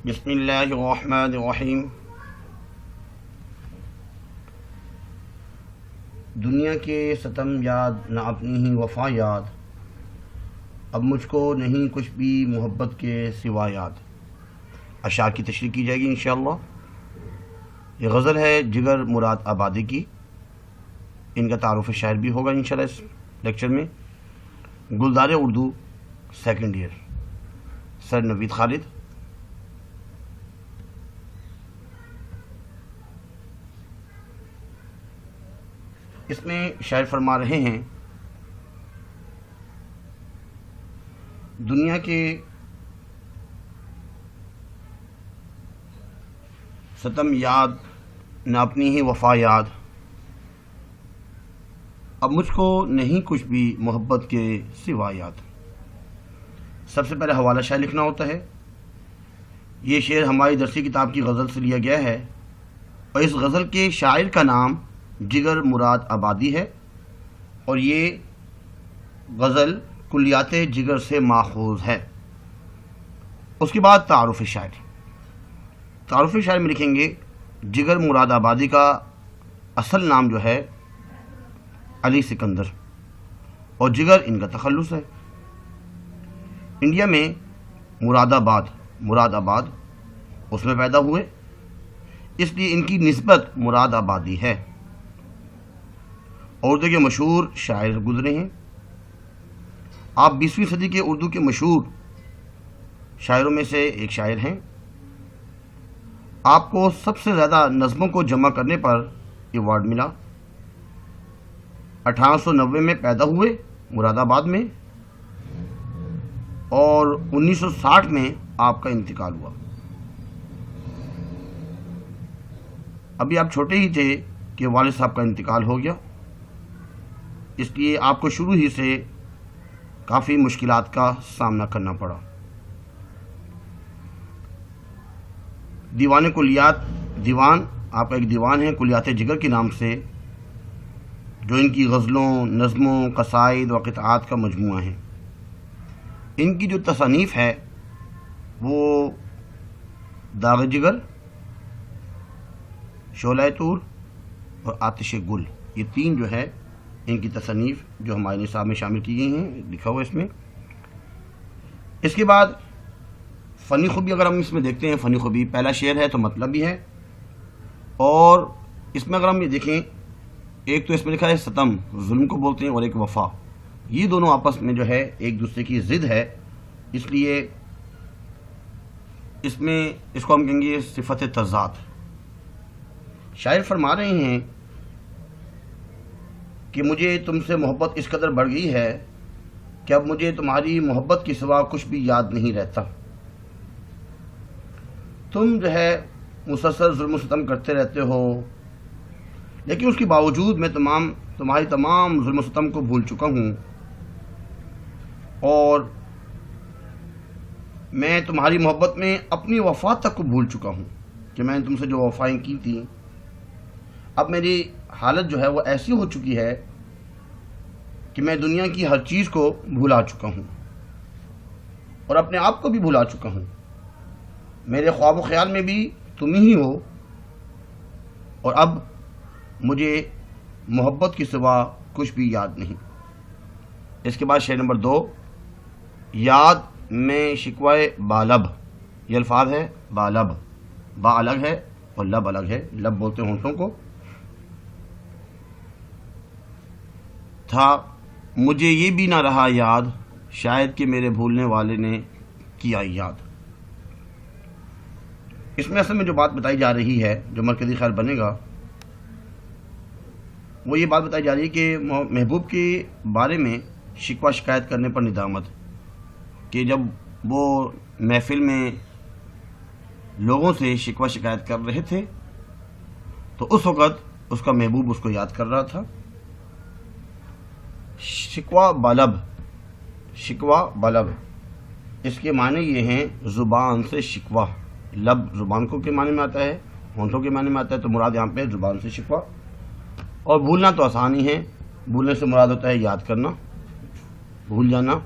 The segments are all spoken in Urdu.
بسم اللہ الرحمن الرحیم۔ دنیا کے ستم یاد نہ اپنی ہی وفا یاد، اب مجھ کو نہیں کچھ بھی محبت کے سوا یاد۔ اشعار کی تشریح کی جائے گی انشاءاللہ۔ یہ غزل ہے جگر مراد آبادی کی، ان کا تعارف شاعر بھی ہوگا انشاءاللہ اس لیکچر میں۔ گلدار اردو سیکنڈ ایئر، سر نوید خالد۔ اس میں شاعر فرما رہے ہیں، دنیا کے ستم یاد نہ اپنی ہی وفا یاد، اب مجھ کو نہیں کچھ بھی محبت کے سوا یاد۔ سب سے پہلے حوالہ شاعر لکھنا ہوتا ہے۔ یہ شعر ہماری درسی کتاب کی غزل سے لیا گیا ہے، اور اس غزل کے شاعر کا نام جگر مراد آبادی ہے، اور یہ غزل کلیات جگر سے ماخوذ ہے۔ اس کے بعد تعارف شاعر۔ تعارف شاعر میں لکھیں گے، جگر مراد آبادی کا اصل نام جو ہے علی سکندر، اور جگر ان کا تخلص ہے۔ انڈیا میں مراد آباد اس میں پیدا ہوئے، اس لیے ان کی نسبت مراد آبادی ہے۔ اردو کے مشہور شاعر گزرے ہیں۔ آپ 20ویں صدی کے اردو کے مشہور شاعروں میں سے ایک شاعر ہیں۔ آپ کو سب سے زیادہ نظموں کو جمع کرنے پر ایوارڈ ملا۔ 1890 میں پیدا ہوئے مراد آباد میں، اور 1960 میں آپ کا انتقال ہوا۔ ابھی آپ چھوٹے ہی تھے کہ والد صاحب کا انتقال ہو گیا، اس لیے آپ کو شروع ہی سے کافی مشکلات کا سامنا کرنا پڑا۔ دیوان کلیات، دیوان آپ کا ایک دیوان ہے کلیات جگر کے نام سے، جو ان کی غزلوں، نظموں، قصائد و قطعات کا مجموعہ ہے۔ ان کی جو تصانیف ہے وہ داغ جگر، شعلہ طور اور آتش گل، یہ تین جو ہے ان کی تصانیف جو ہمارے نصاب میں شامل کی گئی ہیں، لکھا ہوا اس میں۔ اس کے بعد فنی خوبی، اگر ہم اس میں دیکھتے ہیں، فنی خوبی پہلا شعر ہے تو مطلب بھی ہے، اور اس میں اگر ہم یہ دیکھیں، ایک تو اس میں لکھا ہے ستم، ظلم کو بولتے ہیں، اور ایک وفا، یہ دونوں آپس میں جو ہے ایک دوسرے کی ضد ہے، اس لیے اس کو ہم کہیں گے صفت تضاد۔ شاعر فرما رہے ہیں کہ مجھے تم سے محبت اس قدر بڑھ گئی ہے کہ اب مجھے تمہاری محبت کے سوا کچھ بھی یاد نہیں رہتا۔ تم جو ہے مسلسل ظلم و ستم کرتے رہتے ہو، لیکن اس کے باوجود میں تمہاری تمام ظلم و ستم کو بھول چکا ہوں، اور میں تمہاری محبت میں اپنی وفا تک کو بھول چکا ہوں کہ میں نے تم سے جو وفائیں کی تھیں۔ اب میری حالت جو ہے وہ ایسی ہو چکی ہے کہ میں دنیا کی ہر چیز کو بھلا چکا ہوں، اور اپنے آپ کو بھی بھلا چکا ہوں۔ میرے خواب و خیال میں بھی تم ہی ہو، اور اب مجھے محبت کے سوا کچھ بھی یاد نہیں۔ اس کے بعد شعر نمبر 2، یاد میں شکوائے بالب، یہ الفاظ ہے بالب، با الگ ہے اور لب الگ ہے، لب بولتے ہیں ہونٹوں کو۔ تھا مجھے یہ بھی نہ رہا یاد، شاید کہ میرے بھولنے والے نے کیا یاد۔ اس میں اصل میں جو بات بتائی جا رہی ہے، جو مرکزی خیال بنے گا، وہ یہ بات بتائی جا رہی ہے کہ محبوب کے بارے میں شکوہ شکایت کرنے پر ندامت، کہ جب وہ محفل میں لوگوں سے شکوہ شکایت کر رہے تھے تو اس وقت اس کا محبوب اس کو یاد کر رہا تھا۔ شکوہ بالب، اس کے معنی یہ ہیں زبان سے شکوہ، لب زبان کو کے معنی میں آتا ہے، ہونٹوں کے معنی میں آتا ہے، تو مراد یہاں پہ زبان سے شکوہ۔ اور بھولنا تو آسان ہی ہے، بھولنے سے مراد ہوتا ہے یاد کرنا، بھول جانا۔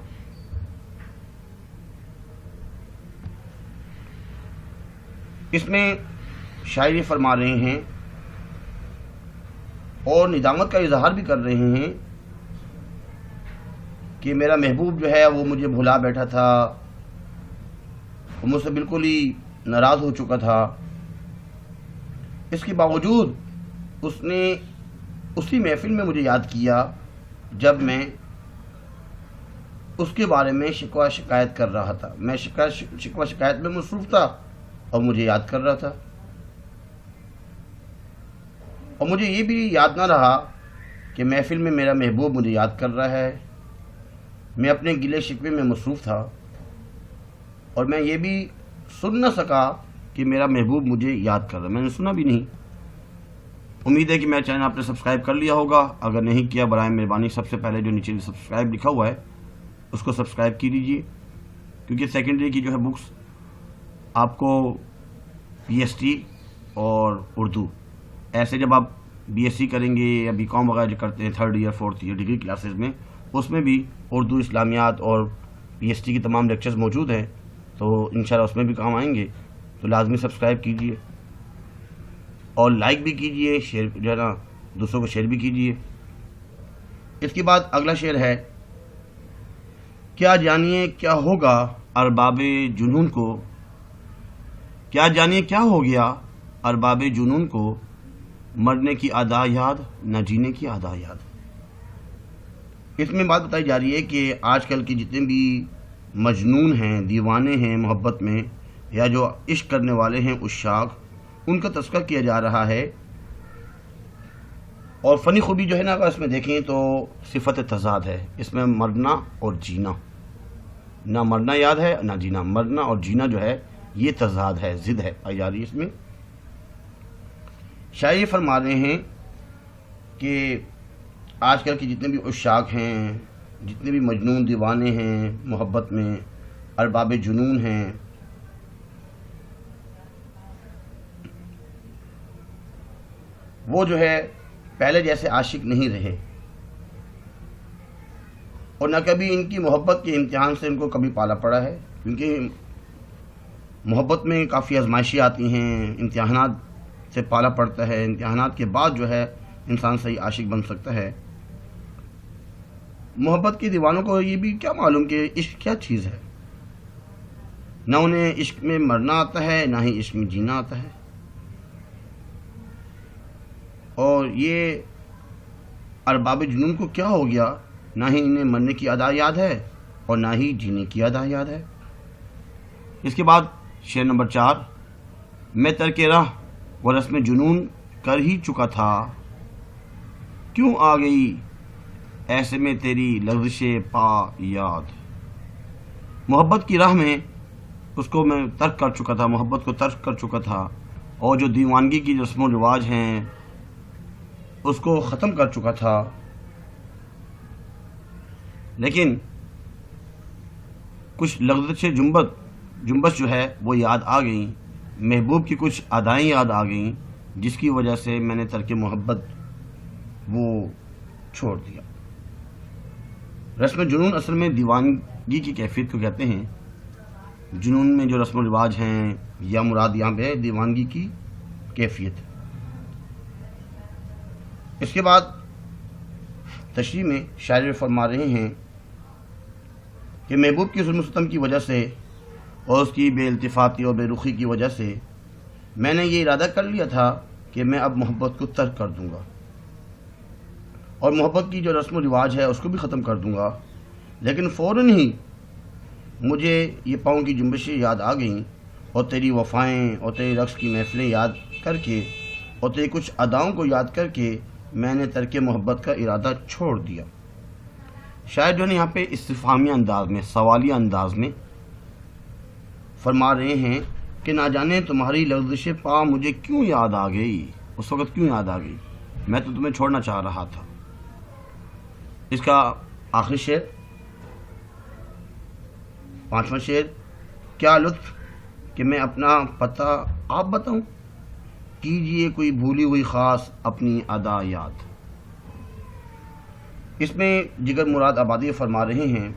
اس میں شاعری فرما رہے ہیں اور ندامت کا اظہار بھی کر رہے ہیں کہ میرا محبوب جو ہے وہ مجھے بھلا بیٹھا تھا، وہ مجھ سے بالکل ہی ناراض ہو چکا تھا، اس کے باوجود اس نے اسی محفل میں مجھے یاد کیا جب میں اس کے بارے میں شکوہ شکایت کر رہا تھا، میں شکوہ شکایت میں مصروف تھا اور مجھے یاد کر رہا تھا، اور مجھے یہ بھی یاد نہ رہا کہ محفل میں میرا محبوب مجھے یاد کر رہا ہے، میں اپنے گلے شکوے میں مصروف تھا اور میں یہ بھی سن نہ سکا کہ میرا محبوب مجھے یاد کر رہا ہے، میں نے سنا بھی نہیں۔ امید ہے کہ میرا چینل آپ نے سبسکرائب کر لیا ہوگا، اگر نہیں کیا برائے مہربانی سب سے پہلے جو نیچے سبسکرائب لکھا ہوا ہے اس کو سبسکرائب کی دیجیے، کیونکہ سیکنڈری کی جو ہے بکس آپ کو پی ایس ٹی اور اردو، ایسے جب آپ بی ایس سی کریں گے یا بی کام وغیرہ جو کرتے ہیں 3rd year 4th year degree classes میں، اس میں بھی اردو اسلامیات اور پی ایس ٹی کی تمام لیکچرز موجود ہیں، تو انشاءاللہ اس میں بھی کام آئیں گے، تو لازمی سبسکرائب کیجیے اور لائک بھی کیجیے، شیئر جو ہے نا دوسروں کو شیئر بھی کیجیے۔ اس کے بعد اگلا شعر ہے، کیا جانیے کیا ہوگا ارباب جنون کو، کیا جانیے کیا ہو گیا ارباب جنون کو، مرنے کی ادا یاد نہ جینے کی ادا یاد۔ اس میں بات بتائی جا رہی ہے کہ آج کل کے جتنے بھی مجنون ہیں، دیوانے ہیں محبت میں، یا جو عشق کرنے والے ہیں عشاق، ان کا تذکرہ کیا جا رہا ہے، اور فنی خوبی جو ہے نا اگر اس میں دیکھیں تو صفت تضاد ہے، اس میں مرنا اور جینا، نہ مرنا یاد ہے نہ جینا، مرنا اور جینا جو ہے یہ تضاد ہے، ضد ہے پائی جا رہی ہے اس میں۔ شاعر فرما رہے ہیں کہ آج کل کے جتنے بھی عشاق ہیں، جتنے بھی مجنون دیوانے ہیں محبت میں، ارباب جنون ہیں، وہ جو ہے پہلے جیسے عاشق نہیں رہے، اور نہ کبھی ان کی محبت کے امتحان سے ان کو کبھی پالا پڑا ہے، کیونکہ محبت میں کافی آزمائشیں آتی ہیں، امتحانات سے پالا پڑتا ہے، امتحانات کے بعد جو ہے انسان صحیح عاشق بن سکتا ہے۔ محبت کے دیوانوں کو یہ بھی کیا معلوم کہ عشق کیا چیز ہے، نہ انہیں عشق میں مرنا آتا ہے نہ ہی عشق میں جینا آتا ہے، اور یہ ارباب جنون کو کیا ہو گیا، نہ ہی انہیں مرنے کی ادا یاد ہے اور نہ ہی جینے کی ادا یاد ہے۔ اس کے بعد شعر نمبر 4، میں ترک راہ و رسم جنون کر ہی چکا تھا، کیوں آ گئی ایسے میں تیری لغزش پا یاد۔ محبت کی راہ میں اس کو میں ترک کر چکا تھا، محبت کو ترک کر چکا تھا، اور جو دیوانگی کی رسم و رواج ہیں اس کو ختم کر چکا تھا، لیکن کچھ لغزش جنبش جو ہے وہ یاد آ گئیں، محبوب کی کچھ ادائیں یاد آ گئیں، جس کی وجہ سے میں نے ترک محبت وہ چھوڑ دیا۔ رسم جنون اصل میں دیوانگی کی کیفیت کو کہتے ہیں، جنون میں جو رسم و رواج ہیں یا مراد یہاں پہ دیوانگی کی کیفیت۔ اس کے بعد تشریح میں شاعر فرما رہے ہیں کہ محبوب کی ظلم و ستم کی وجہ سے اور اس کی بے التفاتی اور بے رخی کی وجہ سے میں نے یہ ارادہ کر لیا تھا کہ میں اب محبت کو ترک کر دوں گا، اور محبت کی جو رسم و رواج ہے اس کو بھی ختم کر دوں گا، لیکن فوراً ہی مجھے یہ پاؤں کی جنبشیں یاد آ گئیں، اور تیری وفائیں اور تیری رقص کی محفلیں یاد کر کے اور تیری کچھ اداؤں کو یاد کر کے میں نے ترک محبت کا ارادہ چھوڑ دیا۔ شاید جو ہے یہاں پہ استفہامی انداز میں، سوالیہ انداز میں فرما رہے ہیں کہ نہ جانے تمہاری لغزش پا مجھے کیوں یاد آ گئی، اس وقت کیوں یاد آ گئی، میں تو تمہیں چھوڑنا چاہ رہا تھا۔ اس کا آخری شعر، 5واں شعر، کیا لطف کہ میں اپنا پتہ آپ بتاؤں، کیجئے کوئی بھولی ہوئی خاص اپنی ادا یاد۔ اس میں جگر مراد آبادی فرما رہے ہیں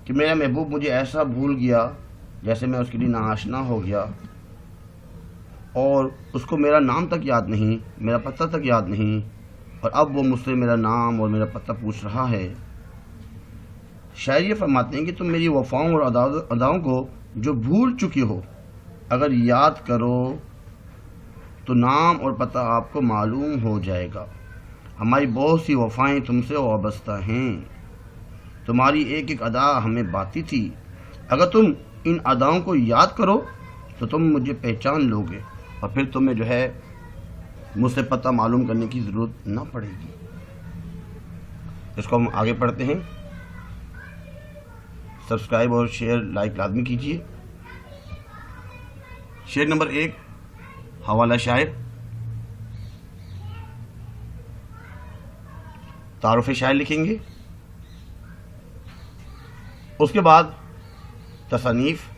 کہ میرا محبوب مجھے ایسا بھول گیا جیسے میں اس کے لیے ناآشنا ہو گیا، اور اس کو میرا نام تک یاد نہیں، میرا پتہ تک یاد نہیں، اور اب وہ مجھ سے میرا نام اور میرا پتہ پوچھ رہا ہے۔ شاعر یہ فرماتے ہیں کہ تم میری وفاؤں اور اداؤں کو جو بھول چکی ہو، اگر یاد کرو تو نام اور پتہ آپ کو معلوم ہو جائے گا۔ ہماری بہت سی وفائیں تم سے وابستہ ہیں، تمہاری ایک ایک ادا ہمیں باتی تھی، اگر تم ان اداؤں کو یاد کرو تو تم مجھے پہچان لو گے، اور پھر تمہیں جو ہے مجھ سے پتہ معلوم کرنے کی ضرورت نہ پڑے گی۔ اس کو ہم آگے پڑھتے ہیں۔ سبسکرائب اور شیئر لائک لازمی کیجیے۔ شعر نمبر 1، حوالہ شاعر، تعارف شاعر لکھیں گے، اس کے بعد تصانیف،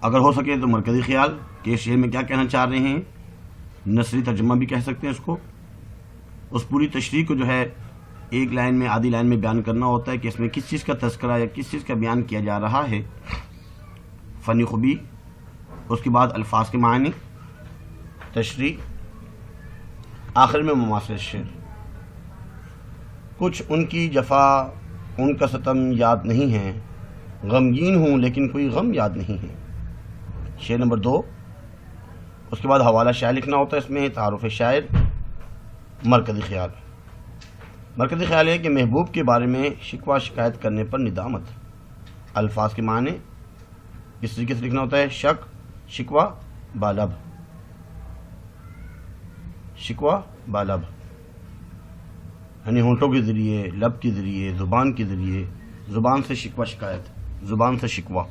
اگر ہو سکے تو مرکزی خیال کہ اس شعر میں کیا کہنا چاہ رہے ہیں، نثری ترجمہ بھی کہہ سکتے ہیں اس کو، اس پوری تشریح کو جو ہے ایک لائن میں آدھی لائن میں بیان کرنا ہوتا ہے کہ اس میں کس چیز کا تذکرہ یا کس چیز کا بیان کیا جا رہا ہے، فنی خوبی، اس کے بعد الفاظ کے معنی، تشریح، آخر میں مماثل شعر۔ کچھ ان کی جفا ان کا ستم یاد نہیں ہے، غمگین ہوں لیکن کوئی غم یاد نہیں ہے۔ شعر نمبر 2، اس کے بعد حوالہ شاعر لکھنا ہوتا ہے، اس میں تعارف شاعر، مرکزی خیال۔ مرکزی خیال ہے کہ محبوب کے بارے میں شکوہ شکایت کرنے پر ندامت۔ الفاظ کے معنی اس طریقے سے لکھنا ہوتا ہے، شک، شکوہ، بالب، شکوہ بالب، یعنی ہونٹوں کے ذریعے، لب کے ذریعے، زبان کے ذریعے، زبان سے شکوہ شکایت، زبان سے شکوہ۔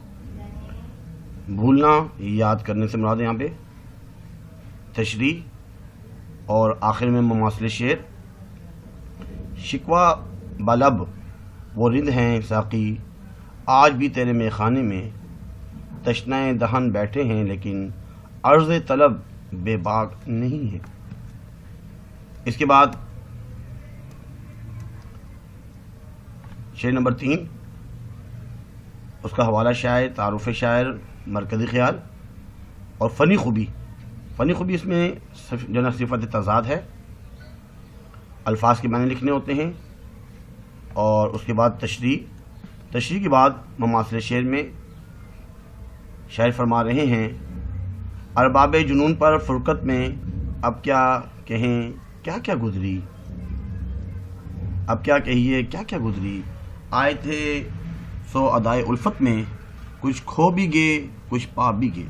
بھولنا یاد کرنے سے مراد یہاں پہ، تشریح، اور آخر میں مماثل شعر۔ شکوہ بالب، وہ رند ہیں ساقی آج بھی تیرے میخانے میں، تشنہ دہن بیٹھے ہیں لیکن عرض طلب بے باک نہیں ہے۔ اس کے بعد شعر نمبر 3، اس کا حوالہ شاعر، تعارف شاعر، مرکزی خیال اور فنی خوبی۔ فنی خوبی اس میں جو نا صفت تضاد ہے، الفاظ کے معنی لکھنے ہوتے ہیں، اور اس کے بعد تشریح کے بعد مماثل شعر میں شاعر فرما رہے ہیں، ارباب جنون پر فرقت میں اب کیا کہیں کیا کیا گزری، اب کیا کہیے کیا کیا گزری، آئے تھے سو ادائے الفت میں، کچھ کھو بھی گئے کچھ پا بھی گئے۔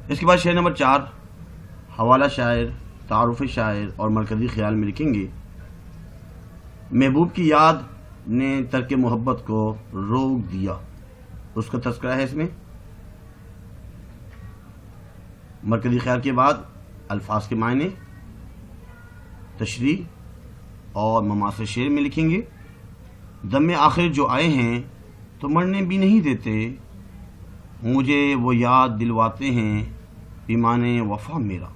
اس کے بعد شعر نمبر 4، حوالہ شاعر، تعارف شاعر اور مرکزی خیال میں لکھیں گے، محبوب کی یاد نے ترک محبت کو روک دیا، اس کا تذکرہ ہے اس میں۔ مرکزی خیال کے بعد الفاظ کے معنی، تشریح اور مماثل شعر میں لکھیں گے، دم آخر جو آئے ہیں تو مرنے بھی نہیں دیتے، مجھے وہ یاد دلواتے ہیں پیمانے وفا میرا۔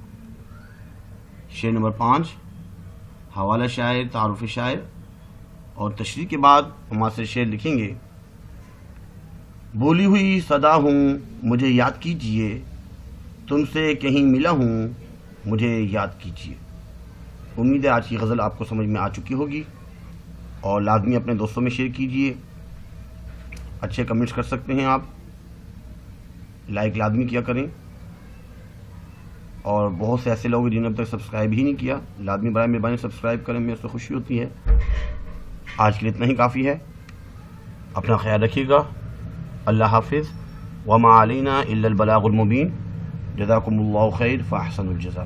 شعر نمبر 5، حوالہ شاعر، تعارف شاعر اور تشریح کے بعد مماثل شعر لکھیں گے، بھولی ہوئی صدا ہوں مجھے یاد کیجئے، تم سے کہیں ملا ہوں مجھے یاد کیجئے۔ امید ہے آج کی غزل آپ کو سمجھ میں آ چکی ہوگی، اور لازمی اپنے دوستوں میں شیئر کیجئے، اچھے کمنٹس کر سکتے ہیں آپ، لائک لازمی کیا کریں، اور بہت سے ایسے لوگ جنہوں نے اب تک سبسکرائب ہی نہیں کیا، لازمی برائے مہربانی سبسکرائب کریں، میرے سے خوشی ہوتی ہے۔ آج کے لیے اتنا ہی کافی ہے، اپنا خیال رکھیے گا، اللہ حافظ، وما علینا الا البلاغ المبین، جزاکم اللہ خیر فاحسن الجزاء۔